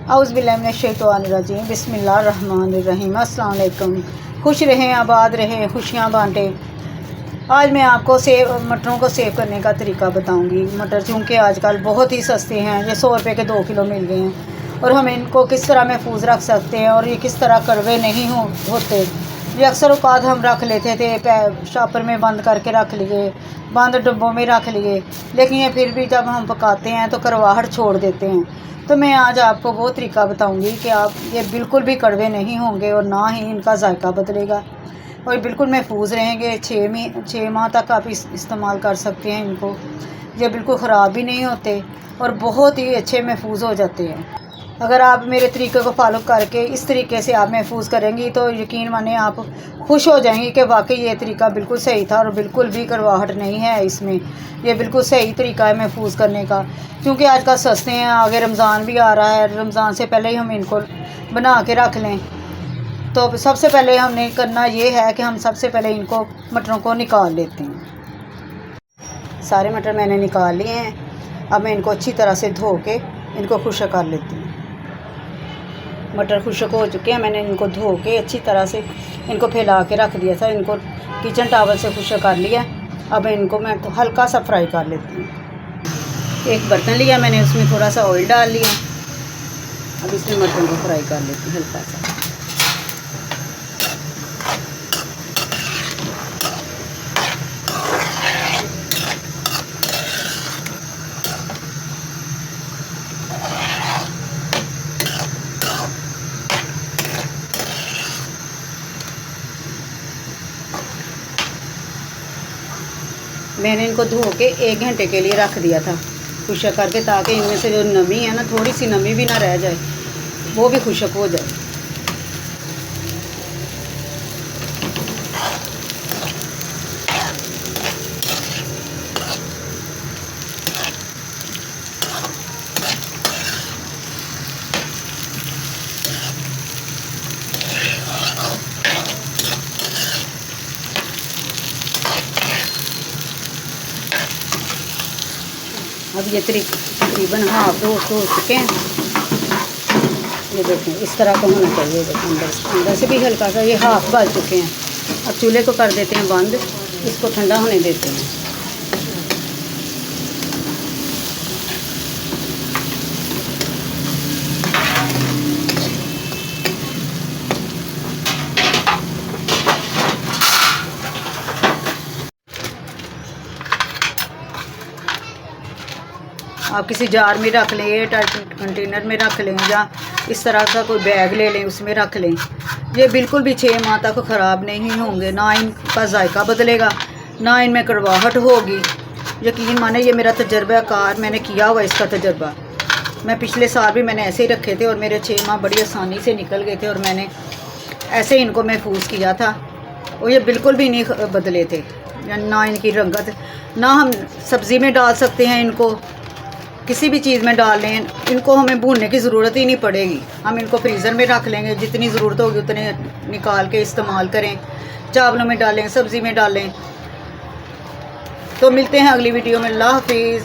औज़ुबिल्लाहिमिनश्शैतानिर्रजीम बिस्मिल्लाहिर्रहमानिर्रहीम। अस्सलाम वालेकुम। खुश रहें, आबाद रहें, खुशियाँ बांटें। आज मैं आपको मटरों को सेव करने का तरीका बताऊंगी। मटर चूँकि आजकल बहुत ही सस्ते हैं, ये 100 रुपये के 2 किलो मिल गए हैं, और हम इनको किस तरह महफूज रख सकते हैं और ये किस तरह कड़वे नहीं होते। ये अक्सर औकात हम रख लेते थे, शॉपर में बंद करके रख लिए, बंद डब्बों में रख लिए, लेकिन ये फिर भी जब हम पकाते हैं तो करवाहट छोड़ देते हैं। तो मैं आज आपको वो तरीका बताऊंगी कि आप ये बिल्कुल भी कड़वे नहीं होंगे और ना ही इनका जायका बदलेगा, और बिल्कुल महफूज रहेंगे। 6 माह तक आप इस्तेमाल कर सकते हैं इनको। ये बिल्कुल ख़राब भी नहीं होते और बहुत ही अच्छे महफूज हो जाते हैं। अगर आप मेरे तरीके को फॉलो करके इस तरीके से आप महफूज करेंगी तो यकीन माने आप खुश हो जाएंगी कि वाकई ये तरीका बिल्कुल सही था और बिल्कुल भी करवाहट नहीं है इसमें। ये बिल्कुल सही तरीका है महफूज करने का, क्योंकि आजकल सस्ते हैं। आगे रमज़ान भी आ रहा है, रमज़ान से पहले ही हम इनको बना के रख लें। तो सबसे पहले हमने करना ये है कि हम सबसे पहले इनको मटरों को निकाल लेते हैं। सारे मटर मैंने निकाल लिए हैं। अब मैं इनको अच्छी तरह से धो के इनको खुश्क कर लेती हूँ। मटर खुश्क हो चुके हैं, मैंने इनको धो के अच्छी तरह से इनको फैला के रख दिया था। इनको किचन टावल से खुश्क कर लिया। अब इनको मैं तो हल्का सा फ्राई कर लेती हूँ। एक बर्तन लिया मैंने, उसमें थोड़ा सा ऑयल डाल लिया। अब इसमें मटर को फ्राई कर लेती हूँ हल्का सा। मैंने इनको धो के 1 घंटे के लिए रख दिया था खुश्क करके, ताकि इनमें से जो नमी है ना, थोड़ी सी नमी भी ना रह जाए, वो भी खुश्क हो जाए। अब ये तकरीबन हाफ रोस्ट हो चुके हैं। ये देखें, इस तरह का होना चाहिए। अंदर से भी हल्का सा ये हाफ गल चुके हैं। अब चूल्हे को कर देते हैं बंद, इसको ठंडा होने देते हैं। आप किसी जार में रख लें, कंटेनर में रख लें, या इस तरह का कोई बैग ले लें, उसमें रख लें। ये बिल्कुल भी 6 माह तक ख़राब नहीं होंगे। ना इनका जायका बदलेगा, ना इनमें कड़वाहट होगी। यकीन माने ये मेरा तजर्बाकार, मैंने किया हुआ इसका तजर्बा। मैं पिछले साल भी मैंने ऐसे ही रखे थे और मेरे 6 माह बड़ी आसानी से निकल गए थे, और मैंने ऐसे इनको महफूज किया था और ये बिल्कुल भी नहीं बदले थे। ना इनकी रंगत, ना हम सब्ज़ी में डाल सकते हैं इनको, किसी भी चीज़ में डाल लें। इनको हमें भूनने की ज़रूरत ही नहीं पड़ेगी। हम इनको फ्रीज़र में रख लेंगे, जितनी ज़रूरत होगी उतने निकाल के इस्तेमाल करें। चावलों में डालें, सब्ज़ी में डालें। तो मिलते हैं अगली वीडियो में। अल्लाह हाफिज़।